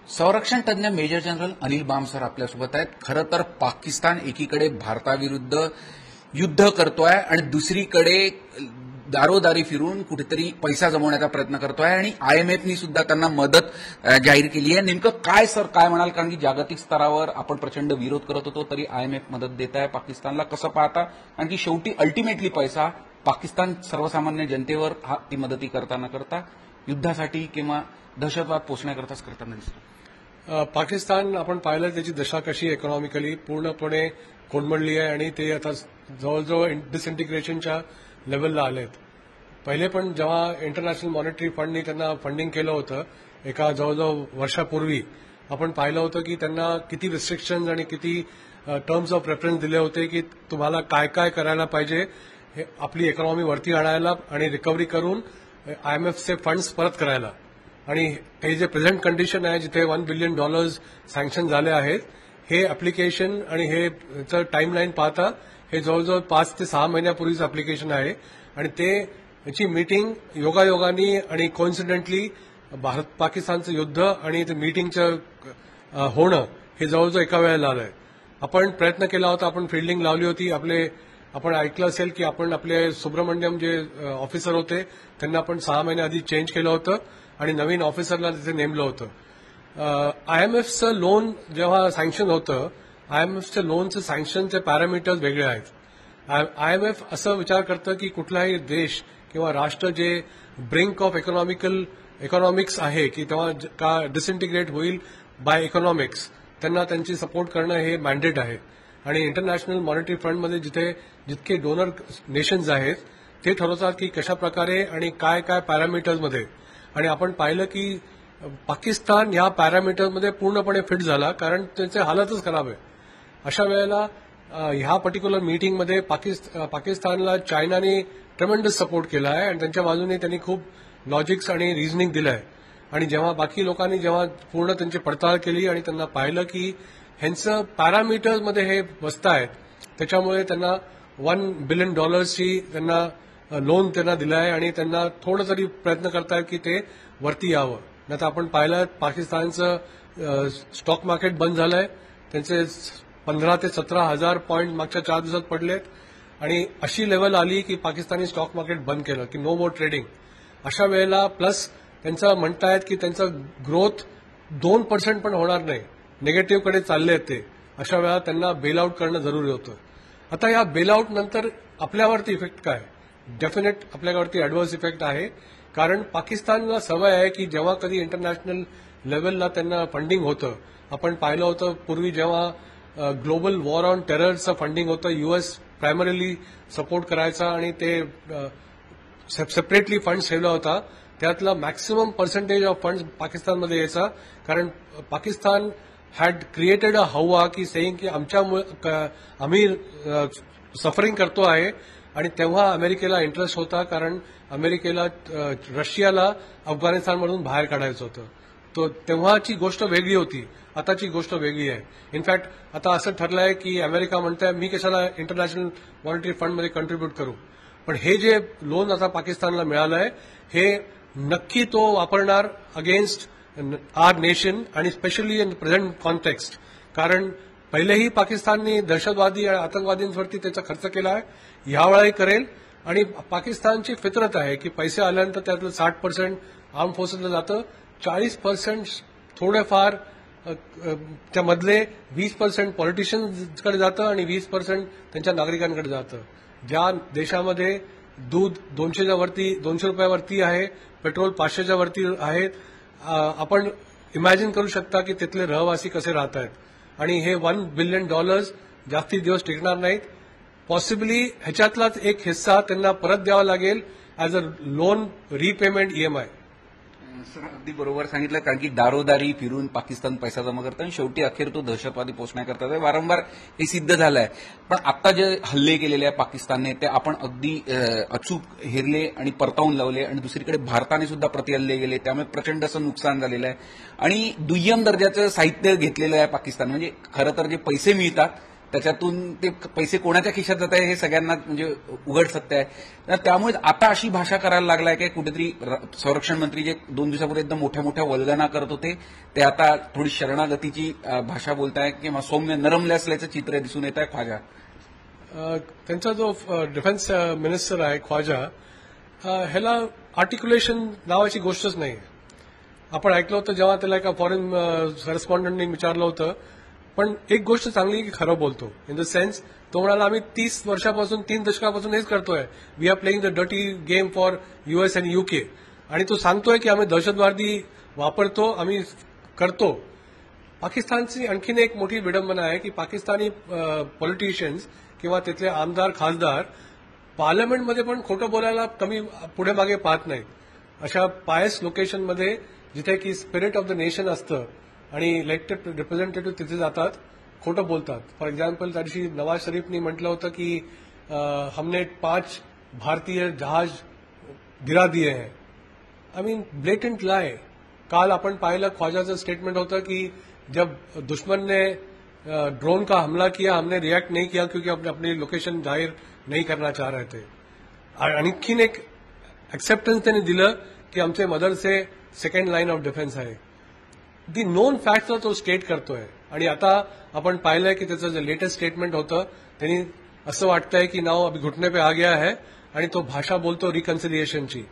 संरक्षण तज्ञ major general Anil Bam sir आपल्यासोबत आहेत. खरं तर पाकिस्तान एकीकडे भारताविरुद्ध युद्ध करतोय आणि दुसरीकडे दारोदारी फिरून कुठेतरी पैसा जमवण्याचा प्रयत्न करतोय आणि आयएमएफनी सुद्धा त्यांना मदत जाहीर केली आहे. नेमकं काय सर काय म्हणाल, कारण की जागतिक स्तरावर आपण प्रचंड विरोध करत होतो तरी आयएमएफ मदत देत आहे पाकिस्तानला, कसं पाहता? कारण की शेवटी अल्टिमेटली पैसा पाकिस्तान सर्वसामान्य जनतेवर ती मदती करता न करता युद्धासाठी किंवा दहशतवाद पोचण्याकरताच करताना दिसतो. पाकिस्तान आपण पाहिलं त्याची दशा कशी इकॉनॉमिकली पूर्णपणे कोलमडली आहे आणि ते आता जवळजवळ डिसइंटिग्रेशनच्या लेवलला आलेत. पहिले पण जेव्हा इंटरनॅशनल मॉनिटरी फंडनी त्यांना फंडिंग केलं होतं एका जवळजवळ वर्षापूर्वी, आपण पाहिलं होतं की त्यांना किती रिस्ट्रिक्शन्स आणि किती टर्म्स ऑफ रेफरन्स दिले होते की तुम्हाला काय काय करायला पाहिजे हे आपली इकॉनॉमी वरती आणायला आणि रिकव्हरी करून आयएमएफचे फंड्स परत करायला. आणि हे जे प्रेझेंट कंडिशन आहे जिथे $1 बिलियन सँक्शन झाले आहेत, हे अप्लिकेशन आणि हे टाईमलाईन पाहता हे जवळजवळ 5 ते 6 महिन्यापूर्वीचं अप्लिकेशन आहे. आणि याची मीटिंग योगायोगानी आणि कोइन्सिडेंटली भारत पाकिस्तानचं युद्ध आणि ते मीटिंगचं होणं हे जवळजवळ एका वेळेला आलंय. आपण प्रयत्न केला होता, आपण फिल्डिंग लावली होती. आपण ऐकलं असेल की आपण आपले सुब्रमण्यम जे ऑफिसर होते त्यांना आपण 6 महिन्याआधी चेंज केलं होतं आणि नवीन ऑफिसरला तिथे नेमलं होतं. आयएमएफचं लोन जेव्हा सँक्शन होतं, आयएमएफच्या लोनचं सँक्शनचे पॅरामीटर्स वेगळे आहेत. आयएमएफ असं विचार करतं की कुठलाही देश किंवा राष्ट्र जे ब्रिंक ऑफ इकॉनॉमिक्स आहे की तेव्हा का डिसइंटिग्रेट होईल बाय इकॉनॉमिक्स, त्यांना त्यांची सपोर्ट करणं हे मॅन्डेट आहे. आणि इंटरनॅशनल मॉनिटरी फंडमध्ये जितके डोनर नेशन्स आहेत ते ठरवतात की कशा प्रकारे आणि काय काय पॅरामीटर्समध्ये. आणि आपण पाहिलं की पाकिस्तान ह्या पॅरामीटर्समध्ये पूर्णपणे फिट झाला, कारण त्यांचे हालतच खराब आहे. अशा वेळेला ह्या पर्टिक्युलर मीटिंगमध्ये पाकिस्तानला चायनाने ट्रेमेंडस सपोर्ट केला आहे आणि त्यांच्या बाजूने त्यांनी खूप लॉजिक्स आणि रिझनिंग दिलं आहे. आणि जेव्हा बाकी लोकांनी जेव्हा पूर्ण त्यांची पडताळ केली आणि त्यांना पाहिलं की ह्यांचं पॅरामीटर्समध्ये हे बसतायत, त्याच्यामुळे त्यांना $1 बिलियन त्यांना लोन त्यांना दिलं आहे आणि त्यांना थोडं तरी प्रयत्न करतायत की ते वरती यावं. नाही तर आपण पाहिलं पाकिस्तानचं स्टॉक मार्केट बंद झालंय, त्यांचे 15 ते 17 हजार पॉईंट मागच्या 4 दिवसात पडलेत आणि अशी लेवल आली की पाकिस्तानी स्टॉक मार्केट बंद केलं की नो मोर ट्रेडिंग. अशा वेळेला प्लस त्यांचं म्हणतायत की त्यांचं ग्रोथ 2% पण होणार नाही, निगेटिव्हकडे चालले आहेत ते. अशा वेळा त्यांना बेल आउट करणं जरुरी होतं. आता या बेल आउट नंतर आपल्यावरती इफेक्ट काय? डेफिनेट आपल्यावरती ॲडव्हर्स इफेक्ट आहे, कारण पाकिस्तानला सवय आहे की जेव्हा कधी इंटरनॅशनल लेवलला त्यांना फंडिंग होतं, आपण पाहिलं होतं पूर्वी जेव्हा ग्लोबल वॉर ऑन टेररचं फंडिंग होतं, यूएस प्रायमरीली सपोर्ट करायचा आणि ते सेपरेटली फंड्स ठेवला होता, त्यातला मॅक्सिमम पर्सेंटेज ऑफ फंड्स पाकिस्तानमध्ये यायचा. कारण पाकिस्तान हॅड क्रिएटेड अ हवा की सेईंग की आम्ही सफरिंग करतो आहे. आणि तेव्हा अमेरिकेला इंटरेस्ट होता, कारण अमेरिकेला रशियाला अफगाणिस्तानमधून बाहेर काढायचं होतं. तो तेव्हाची गोष्ट वेगळी होती, आताची गोष्ट वेगळी आहे. इनफॅक्ट आता असं ठरलं आहे की अमेरिका म्हणताय मी कशाला इंटरनॅशनल मॉनिटरी फंडमध्ये कंट्रीब्यूट करू. पण हे जे लोन आता पाकिस्तानला मिळालं आहे हे नक्की तो वापरणार अगेन्स्ट आर नेशन आणि स्पेशली इन प्रेझेंट कॉन्टेक्स्ट. कारण पहिलेही पाकिस्तानने दहशतवादी आणि आतंकवादींवरती त्याचा खर्च केला आहे, ह्यावेळाही करेल. आणि पाकिस्तानची फितरत आहे की पैसे आल्यानंतर त्यातलं 60% आर्म फोर्सेसला जातं, 40% थोडेफार त्यामधले 20% पॉलिटिशियन्सकडे जातं आणि 20% त्यांच्या नागरिकांकडे जातं. ज्या देशामध्ये दूध 200 रुपयावरती आहे, पेट्रोल 500च्या वरती आहे, आपण इमॅजिन करू शकता की तिथले रहिवासी कसे राहत आहेत. आणि हे $1 बिलियन जास्ती दिवस टिकणार नाहीत. पॉसिबली ह्याच्यातलाच एक हिस्सा त्यांना परत द्यावा लागेल as a loan repayment EMI. Sir अगदी बरोबर सांगितलं, कारण की दारोदारी फिरून पाकिस्तान पैसा जमा करतं आणि शेवटी अखेर तो दहशतवादी पोचण्याकरता वारंवार हे सिद्ध झालं आहे. पण आता जे हल्ले केलेले आहे पाकिस्तानने ते आपण अगदी अचूक हेरले आणि परतावून लावले. आणि दुसरीकडे भारताने सुद्धा प्रतिहल्ले गेले, त्यामुळे प्रचंड असं नुकसान झालेलं आहे. आणि दुय्यम दर्जाचं साहित्य घेतलेलं आहे पाकिस्तान. म्हणजे खरं तर जे पैसे मिळतात त्याच्यातून ते पैसे कोणाच्या खिशात जात आहे हे सगळ्यांना म्हणजे उघड सत्य आहे. तर त्यामुळे आता अशी भाषा करायला लागलाय की कुठेतरी संरक्षण मंत्री जे 2 दिवसापूर्वी एकदम मोठ्या मोठ्या वल्गना करत होते ते आता थोडी शरणागतीची भाषा बोलताय किंवा सौम्य नरमले असल्याचं चित्र दिसून येत आहे. ख्वाजा त्यांचा जो डिफेन्स मिनिस्टर आहे ख्वाजा, ह्याला आर्टिक्युलेशन नावाची गोष्टच नाही. आपण ऐकलं होतं जेव्हा त्याला एका फॉरेन करस्पॉन्डंटनी विचारलं होतं, पण एक गोष्ट चांगली की खरं बोलतो. इन द सेन्स तो म्हणाला आम्ही 30 वर्षापासून 3 दशकापासून हेच करतोय. We are playing the dirty game for US आणि UK. आणि तो सांगतोय की आम्ही दहशतवादी वापरतो, आम्ही करतो. पाकिस्तानची आणखीन एक मोठी विडंबना आहे की पाकिस्तानी पॉलिटिशियन्स किंवा तिथले आमदार खासदार पार्लमेंटमध्ये पण खोटं बोलायला कमी पुढे मागे पाहत नाहीत. अशा पायस लोकेशनमध्ये जिथे की स्पिरिट ऑफ द नेशन असतं आणि इलेक्टेड रिप्रेझेंटेटिव्ह तिथे जातात, खोटं बोलतात. फॉर एक्झाम्पल त्या दिवशी नवाज शरीफनी म्हटलं होतं की हमने 5 भारतीय जहाज गिरा दिए हैं. आय मीन ब्लेटंट लाय. काल आपण पाहिलं ख्वाजाचं स्टेटमेंट होतं की जब दुश्मन ने ड्रोन का हमला किया हमने रिएक्ट नहीं किया क्योंकि अपनी लोकेशन जाहीर नहीं करना चाह रहे थे. आणखीन एक एक्सेप्टन्स त्यांनी दिलं की आमचे मदरसे सेकंड लाईन ऑफ डिफेन्स आहे. दी नोन फॅक्ट्सला तो स्टेट करतोय. आणि आता आपण पाहिलंय की त्याचं जे लेटेस्ट स्टेटमेंट होतं त्यांनी असं वाटतंय की नाव अभी घुटने पे आ गया है आणि तो भाषा बोलतो रिकन्सिलिएशनची.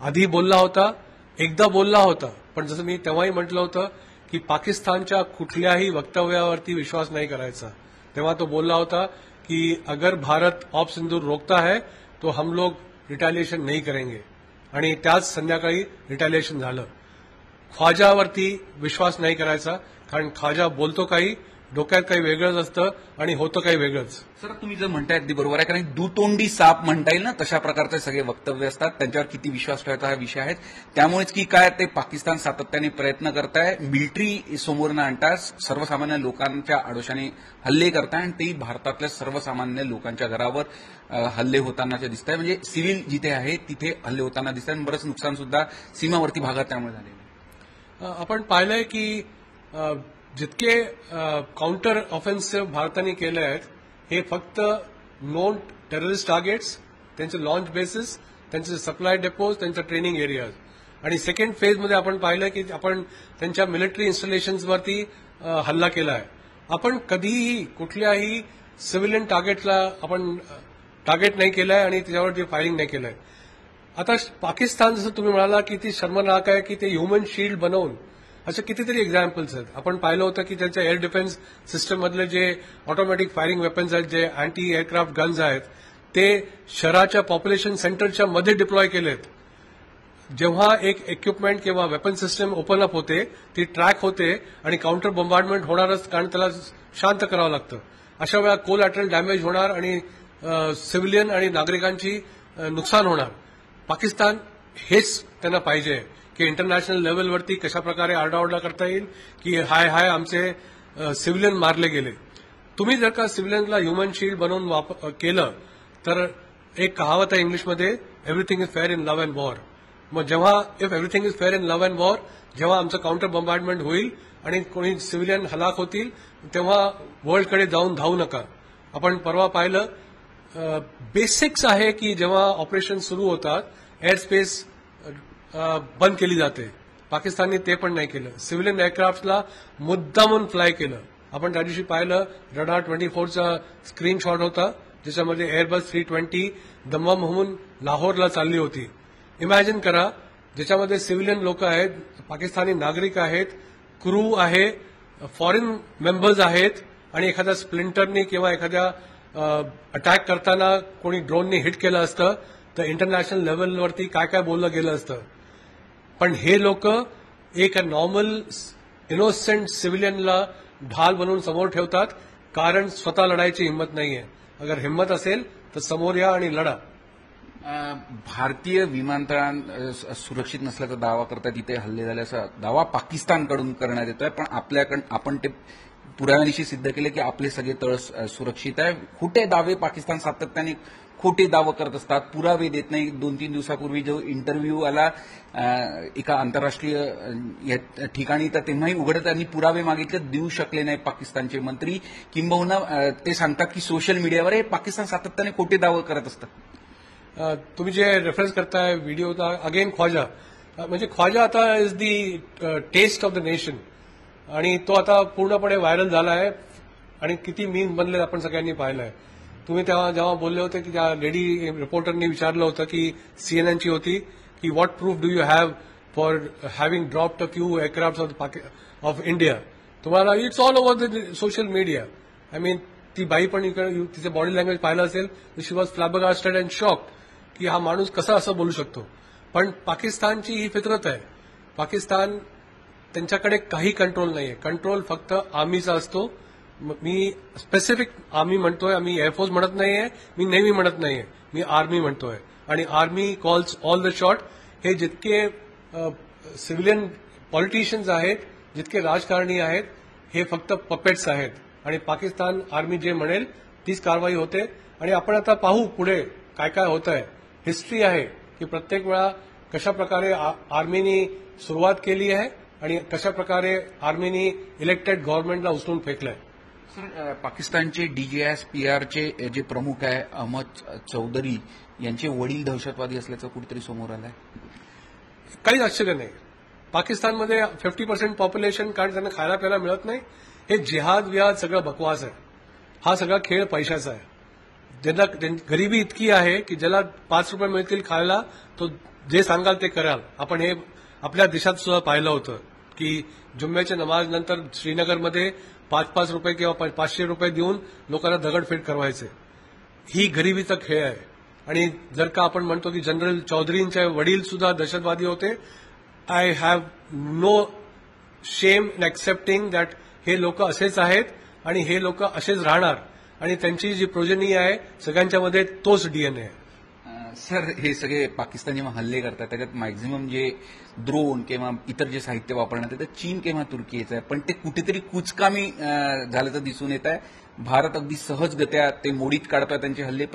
आधी बोलला होता, एकदा बोलला होता, पण जसं मी तेव्हाही म्हटलं होतं की पाकिस्तानच्या कुठल्याही वक्तव्यावरती विश्वास नाही करायचा. तेव्हा तो बोलला होता कि अगर भारत ऑप सिंदूर रोकता है तो हम लोग रिटॅलिएशन नहीं करेंगे. आणि त्याच संध्याकाळी रिटॅलिएशन झालं. ख्वाजावरती विश्वास नाही करायचा, कारण ख्वाजा बोलतो काही, डोक्यात काही वेगळंच असतं आणि होतं काही वेगळंच. सर तुम्ही जर म्हणताय अगदी बरोबर आहे, कारण दुतोंडी साप म्हणता येईल ना, तशा प्रकारचे सगळे वक्तव्य असतात, त्यांच्यावर किती विश्वास ठेवायचा हा विषय आहे. त्यामुळेच की काय ते पाकिस्तान सातत्याने प्रयत्न करताय मिलिटरी समोर न आणता सर्वसामान्य लोकांच्या आडोशाने हल्ले करताय आणि तेही भारतातल्या सर्वसामान्य लोकांच्या घरावर हल्ले होतानाचे दिसत आहे. म्हणजे सिव्हिल जिथे आहे तिथे हल्ले होताना दिसत आहे. बरंच नुकसान सुद्धा सीमावर्ती भागात त्यामुळे झाले. आपण पाहिलंय की जितके काउंटर ऑफेन्सिव्ह भारताने केले आहेत हे फक्त नोन टेररिस्ट टार्गेट्स, त्यांचे लॉन्च बेसिस, त्यांचे सप्लाय डेपोज, त्यांचे ट्रेनिंग एरियाज. आणि सेकंड फेजमध्ये आपण पाहिलं की आपण त्यांच्या मिलिटरी इन्स्टॉलेशन्सवरती हल्ला केला आहे. आपण कधीही कुठल्याही सिव्हिलियन टार्गेटला आपण टार्गेट नाही केलंय आणि त्याच्यावर फायरिंग नाही केलंय. आता पाकिस्तान जसं तुम्ही म्हणाला की ती शर्मनाक आहे की ते ह्युमन शिल्ड बनवून, असे कितीतरी एक्झाम्पल्स आहेत. आपण पाहिलं होतं की त्यांच्या एअर डिफेन्स सिस्टममधले जे ऑटोमॅटिक फायरिंग वेपन्स आहेत, जे अँटी एअरक्राफ्ट गन्स आहेत, ते शहराच्या पॉप्युलेशन सेंटरच्या मध्ये डिप्लॉय केलेत. जेव्हा एक इक्विपमेंट किंवा वेपन सिस्टम ओपन अप होते, ती ट्रॅक होते आणि काउंटर बॉम्बार्डमेंट होणारच, कारण त्याला शांत करावं लागतं. अशा वेळा कोलॅटरल डॅमेज होणार आणि सिव्हिलियन आणि नागरिकांची नुकसान होणार. पाकिस्तान हेच त्यांना पाहिजे की इंटरनॅशनल लेवलवरती कशा प्रकारे आरडाओरडा करता येईल की हाय हाय आमचे सिव्हिलियन मारले गेले. तुम्ही जर का सिव्हिलियनला ह्युमन शिल्ड बनवून केलं तर एक कहावत आहे इंग्लिशमध्ये, everything is fair in love and war. मग जेव्हा if everything is fair in love and war, जेव्हा आमचं काउंटर बॉम्बार्डमेंट होईल आणि कोणी सिव्हिलियन हलाक होतील तेव्हा वर्ल्डकडे जाऊन धावू नका. आपण परवा पाहिलं बेसिक्स आहे की जेव्हा ऑपरेशन सुरू होतात एअर स्पेस बंद केली जाते. पाकिस्तानने ते पण नाही केलं. सिव्हिलियन एअरक्राफ्टला मुद्दामून फ्लाय केलं. आपण त्या दिवशी पाहिलं रडार 24चा स्क्रीनशॉट होता ज्याच्यामध्ये एअरबस 320 दममहून लाहोरला चालली होती. इमॅजिन करा, ज्याच्यामध्ये सिव्हिलियन लोक आहेत, पाकिस्तानी नागरिक आहेत, क्रू आहे, फॉरेन मेंबर्स आहेत आणि एखाद्या स्प्लिंटरनी किंवा एखाद्या अटॅक करताना कोणी ड्रोननी हिट केलं असतं तर इंटरनॅशनल लेवलवरती काय काय बोललं गेलं असतं. पण हे लोक एक नॉर्मल इनोसेंट सिव्हिलियनला ढाल बनवून समोर ठेवतात, कारण स्वतः लढायची हिंमत नाहीये. अगर हिंमत असेल तर समोर या आणि लढा. भारतीय विमानतळ सुरक्षित नसल्याचा दावा करतात, तिथे हल्ले झाल्याचा दावा पाकिस्तानकडून करण्यात येतोय, पण आपण ते पुराव्यानिशी सिद्ध केलं की आपले सगळे तळ सुरक्षित आहे. खोटे दावे पाकिस्तान सातत्याने खोटे दावे करत असतात, पुरावे देत नाही. 2-3 दिवसापूर्वी जो इंटरव्ह्यू आला एका आंतरराष्ट्रीय ठिकाणी, तर तेव्हाही उघड त्यांनी पुरावे मागितले, देऊ शकले नाही पाकिस्तानचे मंत्री. किंबहुना ते सांगतात की सोशल मीडियावर हे पाकिस्तान सातत्याने खोटे दावे करत असतात. तुम्ही जे रेफरन्स करताय व्हिडिओचा, अगेन ख्वाजा, म्हणजे ख्वाजा आता is the test of the nation, आणि तो आता पूर्णपणे व्हायरल झाला आहे आणि किती मीम बनले आपण सगळ्यांनी पाहिलंय. तुम्ही तेव्हा जेव्हा बोलले होते की त्या लेडी रिपोर्टरनी विचारलं होतं की सीएनएनची होती की what proof do you have for having dropped a few aircraft of India, तुम्हाला it's all over the social media. I mean ती बाई पण तिचे बॉडी लँग्वेज पाहिलं असेल, she was flabbergasted and shocked की हा माणूस कसा असं बोलू शकतो. पण पाकिस्तानची ही फितरत आहे. पाकिस्तान त्यांच्याकडे काही कंट्रोल नाहीये, कंट्रोल फक्त आर्मीचा असतो. मी स्पेसिफिक आर्मी म्हणतोय, आम्ही एअरफोर्स म्हणत नाहीये, मी नेव्ही म्हणत नाहीये, मी आर्मी म्हणतोय. आणि army calls all the shot. हे जितके सिव्हिलियन पॉलिटिशियन्स आहेत, जितके राजकारणी आहेत, हे फक्त पपेट्स आहेत. आणि पाकिस्तान आर्मी जे म्हणेल तीच कारवाई होते. आणि आपण आता पाहू पुढे काय काय होत आहे. हिस्ट्री आहे की प्रत्येक वेळा कशा प्रकारे आर्मीनी सुरुवात केली आहे आणि कशा प्रकारे आर्मीनी इलेक्टेड गव्हर्नमेंटला उचलून फेकलंय. सर, पाकिस्तानचे DJIS-PR जे प्रमुख आहे अहमद चौधरी यांचे वडील दहशतवादी असल्याचं कुठेतरी समोर आलंय. काहीच आश्चर्य नाही. पाकिस्तानमध्ये 50% पॉप्युलेशन, कारण त्यांना खायला प्यायला मिळत नाही. हे जिहाद विहाद सगळं बकवास आहे. हा सगळा खेळ पैशाचा आहे. ज्यांना गरिबी इतकी आहे की ज्याला 5 रुपये मिळतील खायला, तो जे सांगाल ते कराल. आपण हे आपल्या देशात सुद्धा पाहिलं होतं की जुम्म्याच्या नमाज नंतर श्रीनगरमध्ये 5-5 रुपये किंवा 500 रुपये देऊन लोकांना दगडफेक करवायचे. ही गरिबीचा खेळ आहे. आणि जर का आपण म्हणतो की जनरल चौधरींचे वडील सुद्धा दहशतवादी होते, I have no shame in accepting that हे लोक असेच आहेत आणि हे लोक असेच राहणार. आणि त्यांची जी प्रोजनी आहे सगळ्यांच्यामध्ये तोच डीएनए आहे. सर, हे सगळे पाकिस्तान जेव्हा हल्ले करतात त्याच्यात मॅक्झिमम जे ड्रोन किंवा इतर जे साहित्य वापरण्यात येतं चीन किंवा तुर्कीचं आहे, पण ते कुठेतरी कुचकामी झाल्याचं दिसून येत आहे. भारत अगदी सहजगत्या ते मोडीत काढतोय त्यांचे हल्ले,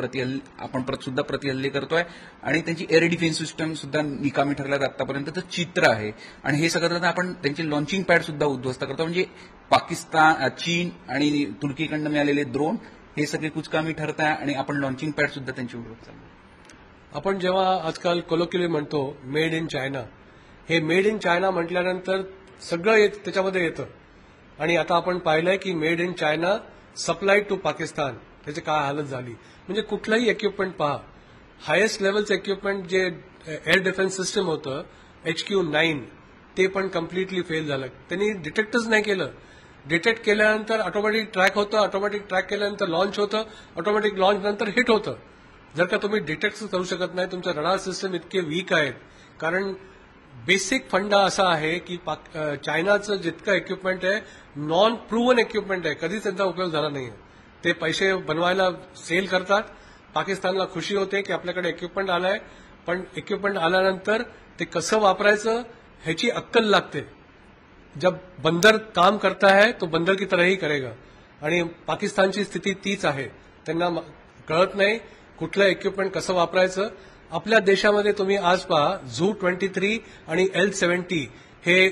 आपण सुद्धा प्रतिहल्ले करतोय आणि त्यांची एअर डिफेन्स सिस्टम सुद्धा निकामी ठरल्यात आतापर्यंतचं चित्र आहे. आणि हे सगळं आपण त्यांचे लॉन्चिंग पॅड सुद्धा उद्ध्वस्त करतो. म्हणजे पाकिस्तान, चीन आणि तुर्कीकडनं मिळालेले ड्रोन हे सगळे कुचकामी ठरत आहे आणि आपण लॉन्चिंग पॅड सुद्धा त्यांची उडवत चाललो. आपण जेव्हा आजकाल कोलोक्युली म्हणतो मेड इन चायना, हे मेड इन चायना म्हटल्यानंतर सगळं त्याच्यामध्ये येतं. आणि आता आपण पाहिलंय की made in China supply to Pakistan, त्याची काय हालत झाली. म्हणजे कुठलंही इक्विपमेंट पहा, हायेस्ट लेवलचं इक्विपमेंट जे एअर डिफेन्स सिस्टम होतं HQ-9, ते पण कम्प्लिटली फेल झालं. त्यांनी डिटेक्टच नाही केलं. डिटेक्ट केल्यानंतर ऑटोमॅटिक ट्रॅक होतं, ऑटोमॅटिक ट्रॅक केल्यानंतर लॉन्च होतं, ऑटोमॅटिक लॉन्च नंतर हिट होतं. जर का तुम्ही डिटेक्ट करू शकत नाही, तुमचं रडार सिस्टम इतके वीक आहेत. कारण बेसिक फंडा असा आहे की चायनाचं जितकं इक्विपमेंट आहे नॉन प्रूव्हन इक्विपमेंट आहे, कधीच त्यांचा उपयोग झाला नाही. ते पैसे बनवायला सेल करतात. पाकिस्तानला खुशी होते की आपल्याकडे इक्विपमेंट आलाय, पण इक्विपमेंट आल्यानंतर ते कसं वापरायचं ह्याची अक्कल लागते. जब बंदर काम करता है तो बंदर की तरह ही करेगा. आणि पाकिस्तानची स्थिती तीच आहे. त्यांना कळत नाही कुठलं इक्विपमेंट कसं वापरायचं. आपल्या देशामध्ये तुम्ही आज पहा, ZU-23 आणि L-70 हे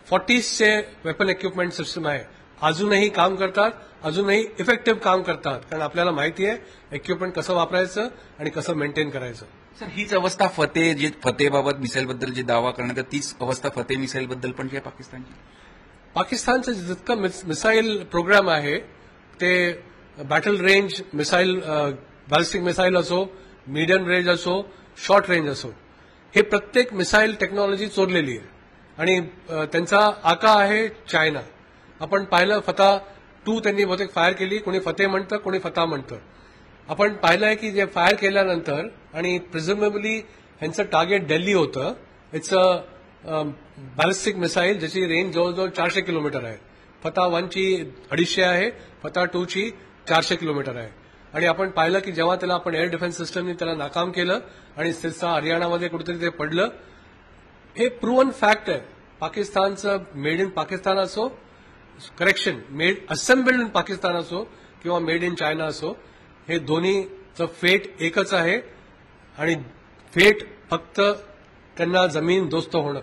40चे वेपन इक्विपमेंट सिस्टम आहे. अजूनही काम करतात, अजूनही इफेक्टिव्ह काम करतात. कारण आपल्याला माहिती आहे इक्विपमेंट कसं वापरायचं आणि कसं मेंटेन करायचं. सर, हीच अवस्था फतेहबाबत मिसाईलबद्दल जे दावा करण्यात येतो तीच अवस्था फतेह मिसाईलबद्दल पण जी आहे पाकिस्तानची. पाकिस्तानचं जितकं मिसाईल प्रोग्राम आहे ते battle range missile, ballistic missile असो, मीडियम रेंज असो, शॉर्ट रेंज असो, हे प्रत्येक मिसाईल टेक्नॉलॉजी चोरलेली आहे. आणि त्यांचा आका आहे चायना. आपण पाहिलं फता 2 त्यांनी बहुतेक फायर केली. कोणी फतेह म्हणतं, कोणी फता म्हणतं. आपण पाहिलं आहे की जे फायर केल्यानंतर आणि प्रिझमेबली ह्यांचं टार्गेट दिल्ली होतं. इट्स अ बॅलिस्टिक मिसाईल ज्याची रेंज जवळजवळ 400 किलोमीटर आहे. फता 1ची 250 आहे, फता 2ची 400 किलोमीटर आहे. आणि आपण पाहिलं की जेव्हा त्याला आपण एअर डिफेन्स सिस्टमने त्याला नाकाम केलं आणि सिरसा हरियाणामध्ये कुठेतरी ते पडलं. हे प्रूव्हन फॅक्ट आहे. पाकिस्तानचं मेड इन पाकिस्तान असो, correction, made assembled in Pakistan असो किंवा मेड इन चायना असो, हे दोन्हीचं फेट एकच आहे आणि फेट फक्त त्यांना जमीन दोस्त होणं.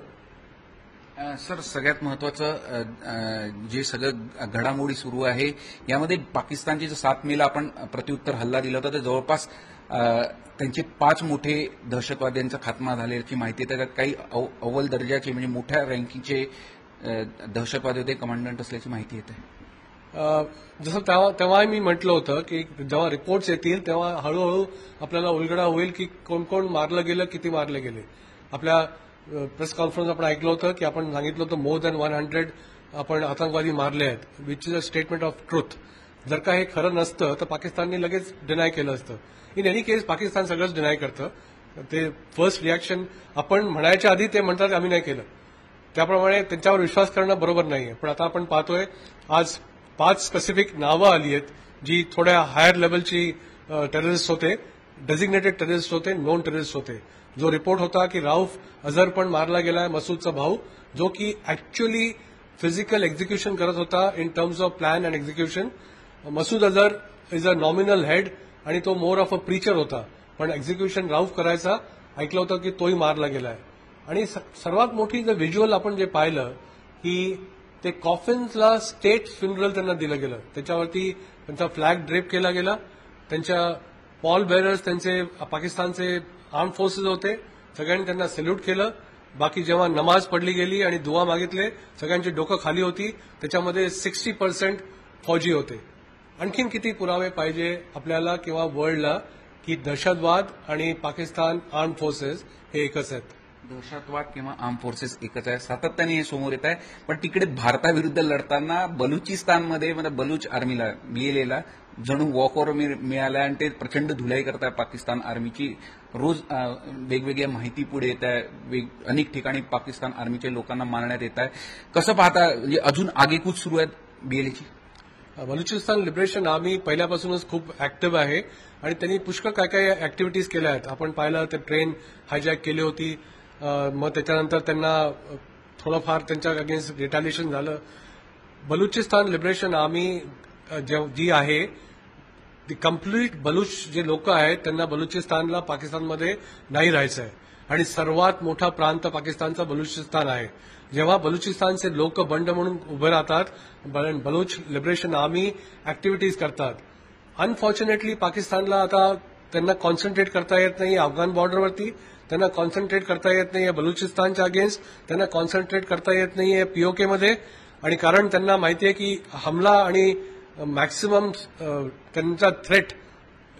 सर, सगळ्यात महत्वाचं जे सगळं घडामोडी सुरू आहे यामध्ये पाकिस्तानची जो 7 मेला आपण प्रत्युत्तर हल्ला दिला होता, तर जवळपास त्यांचे 5 मोठे दहशतवाद्यांचा खात्मा झाल्याची माहिती आहे. त्यात काही अव्वल दर्जाचे म्हणजे मोठ्या रँकिंगचे दहशतवादी होते, कमांडंट असल्याची माहिती येते. जसं तेव्हा मी म्हटलं होतं की जेव्हा रिपोर्ट्स येतील तेव्हा हळूहळू आपल्याला उलगडा होईल की कोण कोण मारलं गेलं, किती मारले गेले. आपल्या प्रेस कॉन्फरन्स आपण ऐकलं होतं की आपण सांगितलं होतं मोर दॅन 100 आपण आतंकवादी मारले आहेत, which is a statement of truth. जर का हे खरं नसतं तर पाकिस्तानने लगेच डिनाय केलं असतं. इन एनी केस पाकिस्तान सगळंच डिनाय करतं. ते फर्स्ट रिॲक्शन आपण म्हणायच्या आधी ते म्हणतात आम्ही नाही केलं, त्याप्रमाणे त्यांच्यावर विश्वास करणं बरोबर नाहीये. पण आता आपण पाहतोय आज 5 स्पेसिफिक नावं आली आहेत जी थोड्या हायर लेवलची टेररिस्ट होते, डेझिग्नेटेड टेररिस्ट होते, नॉन टेररिस्ट होते. जो रिपोर्ट होता की राऊफ अझर पण मारला गेलाय, मसूदचा भाऊ, जो की ऍक्च्युअली फिजिकल एक्झिक्युशन करत होता in terms of plan and execution. Masood Azhar is a nominal head आणि तो मोर ऑफ अ प्रीचर होता, पण एक्झिक्युशन राऊफ करायचा. ऐकलं होतं की तोही मारला गेलाय. आणि सर्वात मोठी जर व्हिज्युअल आपण जे पाहिलं की ते कॉफिन्सला स्टेट फ्युनरल त्यांना दिलं गेलं, त्याच्यावरती त्यांचा फ्लॅग ड्रेप केला गेला. त्यांच्या पॉल बेरर्स त्यांचे पाकिस्तानचे आर्म फोर्सेस होते, सगळ्यांनी त्यांना सॅल्यूट केलं. बाकी जेव्हा नमाज पडली गेली आणि दुआ मागितले, सगळ्यांची डोकं खाली होती. त्याच्यामध्ये 60% फौजी होते. आणखीन किती पुरावे पाहिजे आपल्याला किंवा वर्ल्डला की दहशतवाद आणि पाकिस्तान आर्म फोर्सेस हे एकच आहेत. दहशतवाद किंवा आर्म फोर्सेस एकच आहे, सातत्याने हे समोर येत आहे. पण तिकडे भारताविरुद्ध लढताना बलुचिस्तानमध्ये म्हणजे बलूच आर्मीला BLAला जणू वॉकओव्हर मिळाला आणि ते प्रचंड धुलाई करत आहे पाकिस्तान आर्मीची. रोज वेगवेगळ्या माहिती पुढे येत आहे, अनेक ठिकाणी पाकिस्तान आर्मीच्या लोकांना मारण्यात येत आहे. कसं पाहता, म्हणजे अजून आगेकूच सुरू आहेत BLAची? बलुचिस्तान लिबरेशन आर्मी पहिल्यापासूनच खूप ऍक्टिव्ह आहे आणि त्यांनी पुष्कळ काय काय ऍक्टिव्हिटीज केल्या आहेत. आपण पाहिलं ते ट्रेन हायजॅक केली होती, मग त्याच्यानंतर त्यांना थोडंफार त्यांच्या अगेन्स्ट रिटॅलिएशन झालं. बलुचिस्तान लिबरेशन आर्मी जी आहे ती कम्प्लीट बलूच जे लोक आहेत त्यांना बलुचिस्तानला पाकिस्तानमध्ये नाही राहायचं आहे आणि सर्वात मोठा प्रांत पाकिस्तानचा बलुचिस्तान आहे. जेव्हा बलुचिस्तानचे लोक बंड म्हणून उभे राहतात, बलूच लिबरेशन आर्मी ऍक्टिव्हिटीज करतात. अनफॉर्च्युनेटली पाकिस्तानला आता त्यांना कॉन्सन्ट्रेट करता येत नाही अफगाण बॉर्डरवरती, त्यांना कॉन्सन्ट्रेट करता येत नाहीये बलुचिस्तानच्या अगेन्स्ट, त्यांना कॉन्सन्ट्रेट करता येत नाहीये POKमध्ये. आणि कारण त्यांना माहिती आहे की हमला आणि मॅक्सिमम त्यांचा थ्रेट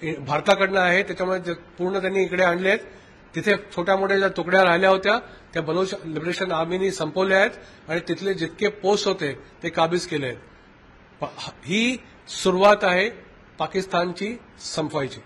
भारताकडनं आहे, त्याच्यामुळे पूर्ण त्यांनी इकडे आणले आहेत. तिथे छोट्या मोठ्या ज्या तुकड्या राहिल्या होत्या त्या बलूच लिबरेशन आर्मीनी संपवल्या आहेत आणि तिथले जितके पोस्ट होते ते काबीज केले आहेत. ही सुरुवात आहे पाकिस्तानची संपवायची.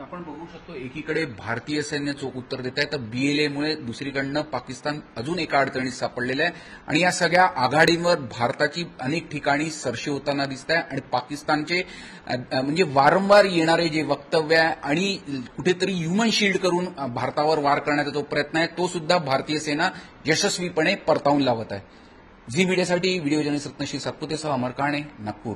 आपण बघू शकतो एकीकडे भारतीय सैन्य चोख उत्तर देत आहे, तर BLAमुळे दुसरीकडनं पाकिस्तान अजून एका अडचणीत सापडलेलं आहे. आणि या सगळ्या आघाडींवर भारताची अनेक ठिकाणी सरशी होताना दिसत आहे. आणि पाकिस्तानचे म्हणजे वारंवार येणारे जे वक्तव्य आहे आणि कुठेतरी ह्युमन शिल्ड करून भारतावर वार करण्याचा जो प्रयत्न आहे तो सुद्धा भारतीय सेना यशस्वीपणे परतावून लावत आहे. झी मीडियासाठी व्हिडिओ जर्नलिस्ट रत्नश्री सातपुतेसह अमर काणे, नागपूर.